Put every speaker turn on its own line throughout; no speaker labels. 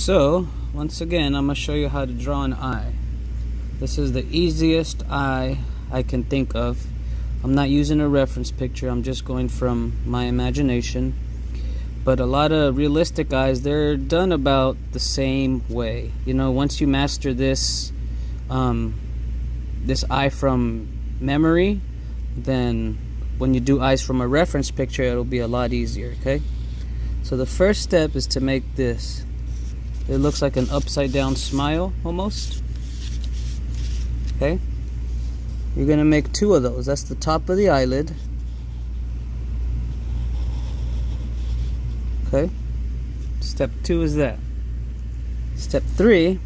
So once again, I'm going to show you how to draw an eye. This is the easiest eye I can think of. I'm not using a reference picture, I'm just going from my imagination. But a lot of realistic eyes, they're done about the same way. You know, once you master this this eye from memory, then when you do eyes from a reference picture, it'll be a lot easier, okay? So the first step is to make this. It looks like an upside down smile almost. Okay? You're gonna make two of those. That's the top of the eyelid. Okay? Step 2 is that. Step 3,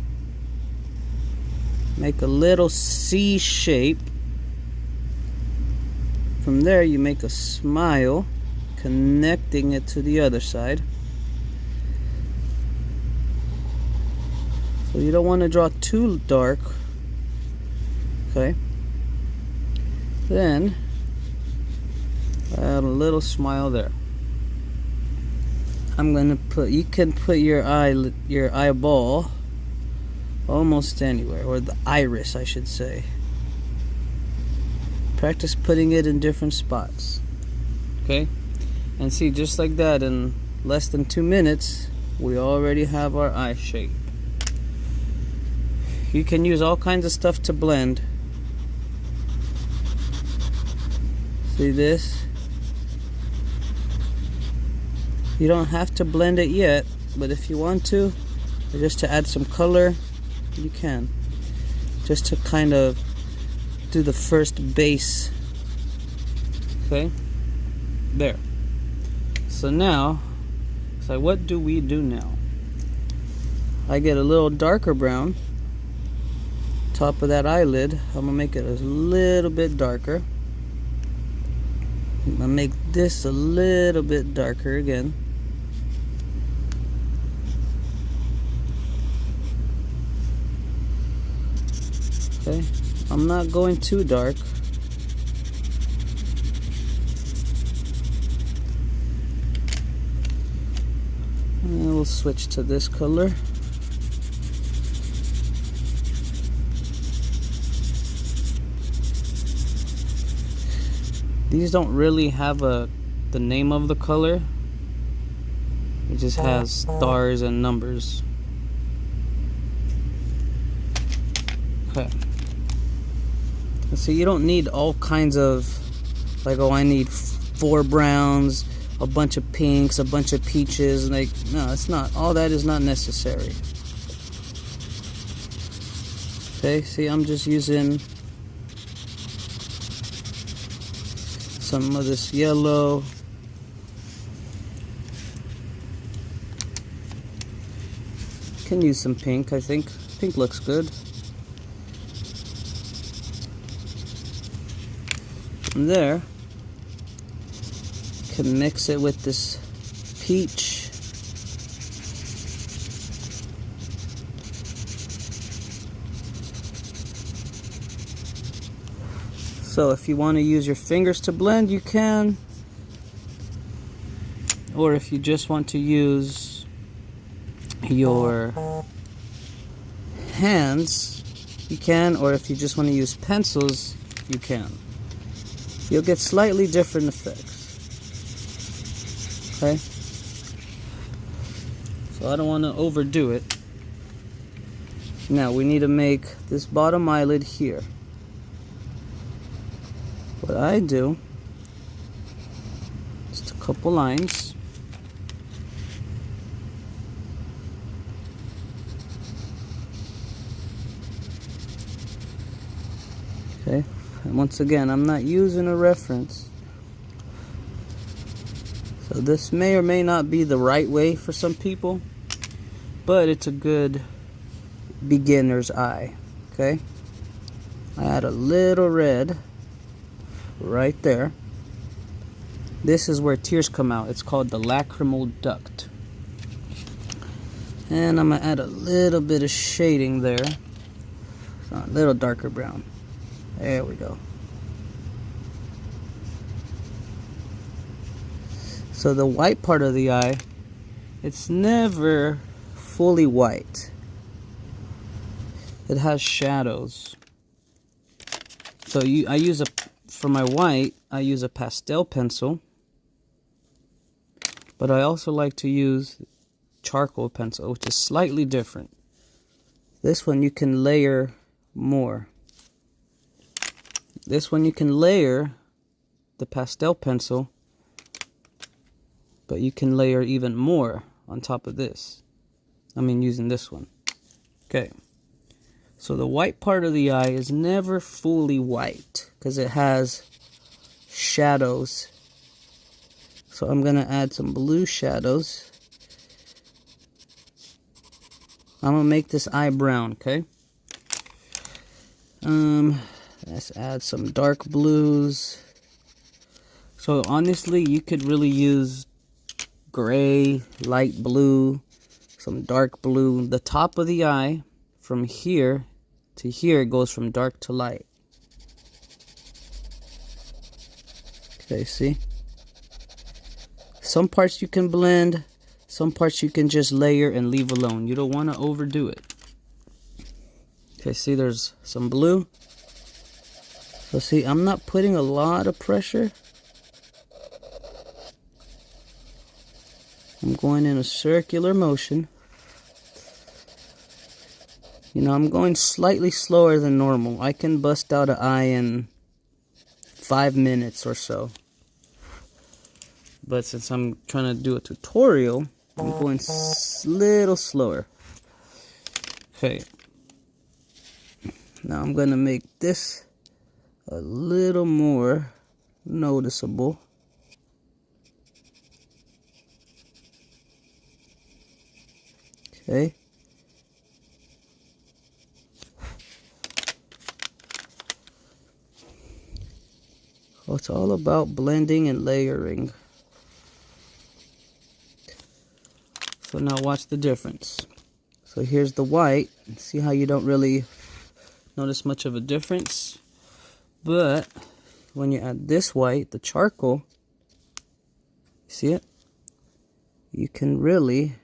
make a little C shape. From there you make a smile, connecting it to the other side. So you don't want to draw too dark. Okay. Then add a little smile there. I'm gonna put. You can put your eyeball almost anywhere, or the iris, I should say. Practice putting it in different spots. Okay. And see, just like that, in less than 2 minutes, we already have our eye shape. You can use all kinds of stuff to blend. See this? You don't have to blend it yet, but if you want to, or just to add some color, you can. Just to kind of do the first base. Okay? There. So now, so what do we do now? I get a little darker brown. Top of that eyelid, I'm gonna make it a little bit darker. I'm gonna make this a little bit darker again. Okay, I'm not going too dark. And we'll switch to this color. These don't really have the name of the color. It just has stars and numbers. Okay. So you don't need all kinds of, like, oh, I need 4 browns, a bunch of pinks, a bunch of peaches. Like, no, it's not. All that is not necessary. Okay, see, I'm just using some of this yellow. Can use some pink, I think. Pink looks good. From there, can mix it with this peach. So if you want to use your fingers to blend, you can. Or if you just want to use your hands, you can. Or if you just want to use pencils, you can. You'll get slightly different effects. Okay? So I don't want to overdo it. Now we need to make this bottom eyelid here. What I do, just a couple lines. Okay, and once again, I'm not using a reference. So this may or may not be the right way for some people, but it's a good beginner's eye. Okay, I add a little red right there. This is where tears come out. It's called the lacrimal duct. And I'm gonna add a little bit of shading there. So a little darker brown. There we go. So the white part of the eye, it's never fully white. It has shadows. So for my white, I use a pastel pencil. But I also like to use charcoal pencil, which is slightly different. This one you can layer more. This one you can layer the pastel pencil, but you can layer even more on top of this. I mean, using this one. Okay. So the white part of the eye is never fully white because it has shadows. So I'm going to add some blue shadows. I'm going to make this eye brown, okay? Let's add some dark blues. So honestly, you could really use gray, light blue, some dark blue. The top of the eye, from here to here, goes from dark to light. Okay, see? Some parts you can blend, some parts you can just layer and leave alone. You don't want to overdo it. Okay, see, there's some blue. So see, I'm not putting a lot of pressure. I'm going in a circular motion. You know, I'm going slightly slower than normal. I can bust out an eye in 5 minutes or so. But since I'm trying to do a tutorial, I'm going a little slower. Okay. Now I'm going to make this a little more noticeable. Okay. Well, it's all about blending and layering. So now watch the difference. So here's the white. See how you don't really notice much of a difference? But when you add this white, the charcoal, see it? You can really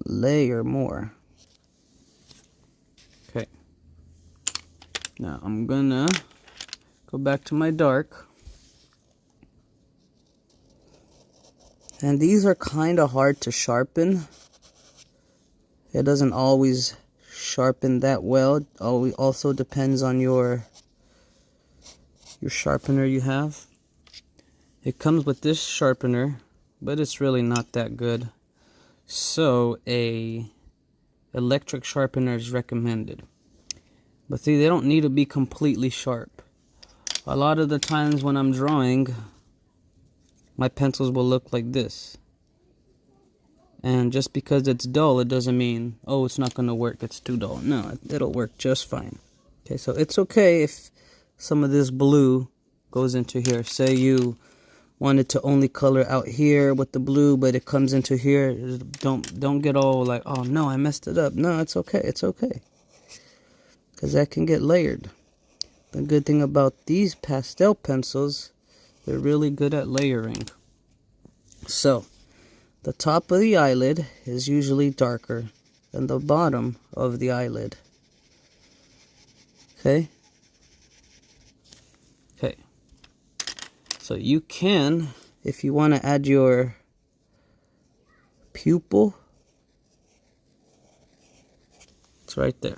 layer more. Okay. Now I'm gonna go back to my dark. And these are kind of hard to sharpen. It doesn't always sharpen that well. It also depends on your sharpener you have. It comes with this sharpener, but it's really not that good. So a electric sharpener is recommended. But see, they don't need to be completely sharp. A lot of the times when I'm drawing, my pencils will look like this. And just because it's dull, it doesn't mean, oh, it's not going to work, it's too dull. No, it'll work just fine. Okay, so it's okay if some of this blue goes into here. Say you wanted to only color out here with the blue, but it comes into here. Don't get all like, oh no, I messed it up. No, it's okay, it's okay. Because that can get layered. The good thing about these pastel pencils, they're really good at layering. So, the top of the eyelid is usually darker than the bottom of the eyelid. Okay? Okay. So you can, if you want to add your pupil, it's right there.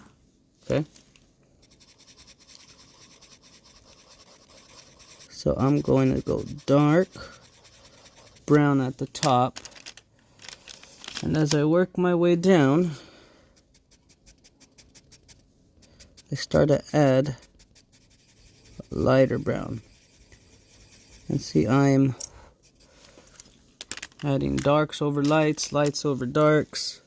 Okay? So I'm going to go dark brown at the top, and as I work my way down, I start to add lighter brown. And see, I'm adding darks over lights, lights over darks.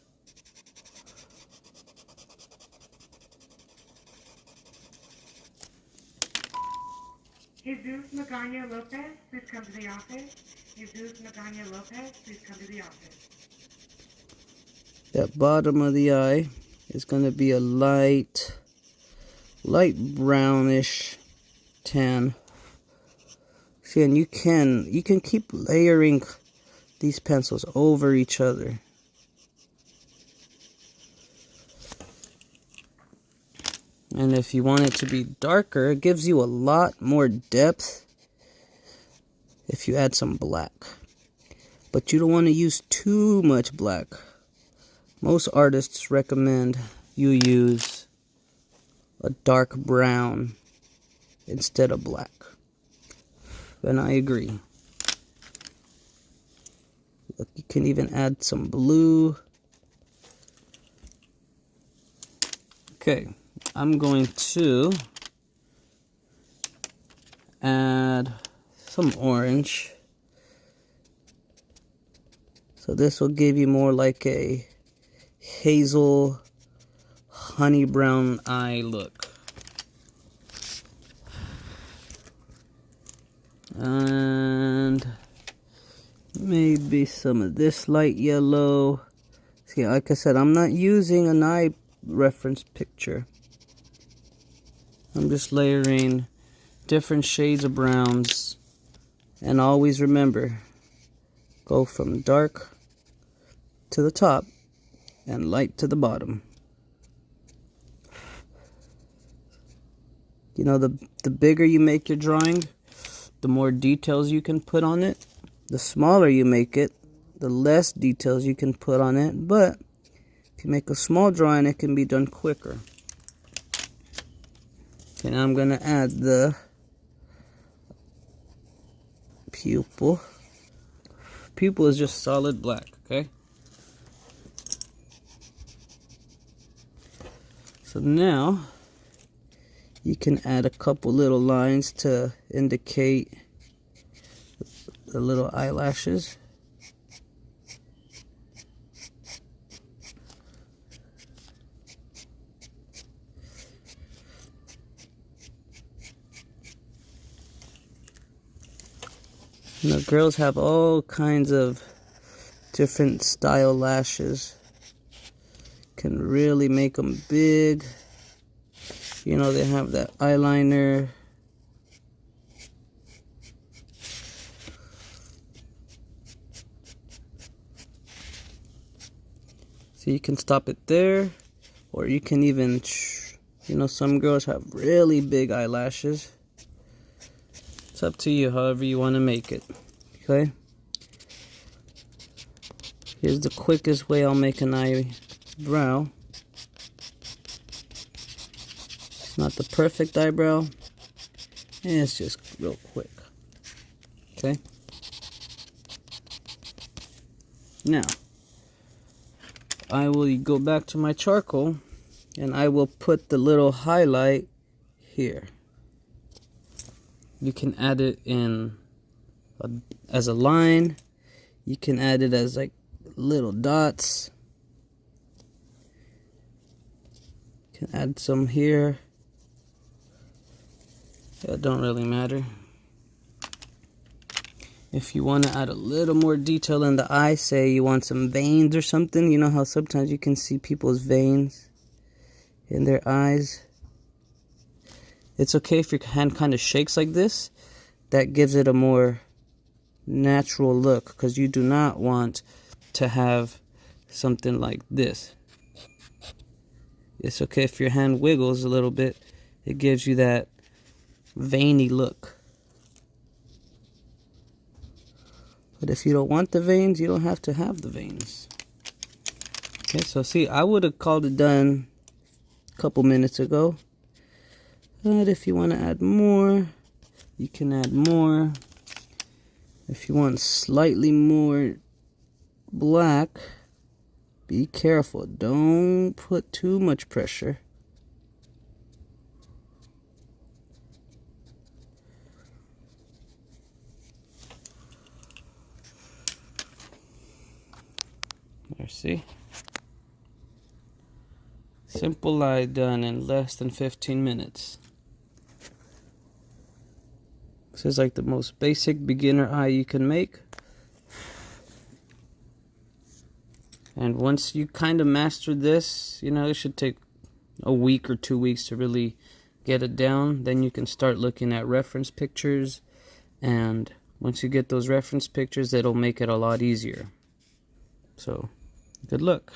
Jesus Magana Lopez, please come to the office. Jesus Magana Lopez, please come to the office.
That bottom of the eye is going to be a light brownish tan. See, and you can keep layering these pencils over each other. And if you want it to be darker, it gives you a lot more depth if you add some black. But you don't want to use too much black. Most artists recommend you use a dark brown instead of black. And I agree. Look, you can even add some blue. Okay, I'm going to add some orange. So this will give you more like a hazel honey brown eye look. And maybe some of this light yellow. See, like I said, I'm not using an eye reference picture. I'm just layering different shades of browns. And always remember, go from dark to the top and light to the bottom. You know, the bigger you make your drawing, the more details you can put on it. The smaller you make it, the less details you can put on it. But if you make a small drawing, it can be done quicker. Okay, now I'm going to add the pupil. Pupil is just solid black, okay? So now you can add a couple little lines to indicate the little eyelashes. You know, girls have all kinds of different style lashes. Can really make them big. You know, they have that eyeliner. So you can stop it there, or you can even, you know, some girls have really big eyelashes. It's up to you, however you want to make it. Okay? Here's the quickest way I'll make an eyebrow. It's not the perfect eyebrow, and it's just real quick. Okay? Now, I will go back to my charcoal, and I will put the little highlight here. You can add it in as a line. You can add it as like little dots. You can add some here. That don't really matter. If you want to add a little more detail in the eye, say you want some veins or something, you know how sometimes you can see people's veins in their eyes. It's okay if your hand kind of shakes like this. That gives it a more natural look, because you do not want to have something like this. It's okay if your hand wiggles a little bit. It gives you that veiny look. But if you don't want the veins, you don't have to have the veins. Okay, so see, I would have called it done a couple minutes ago. But if you want to add more, you can add more. If you want slightly more black, be careful. Don't put too much pressure. There, see? Simple eye done in less than 15 minutes. This is like the most basic beginner eye you can make. And once you kind of master this, you know, it should take a week or 2 weeks to really get it down. Then you can start looking at reference pictures. And once you get those reference pictures, it'll make it a lot easier. So, good luck.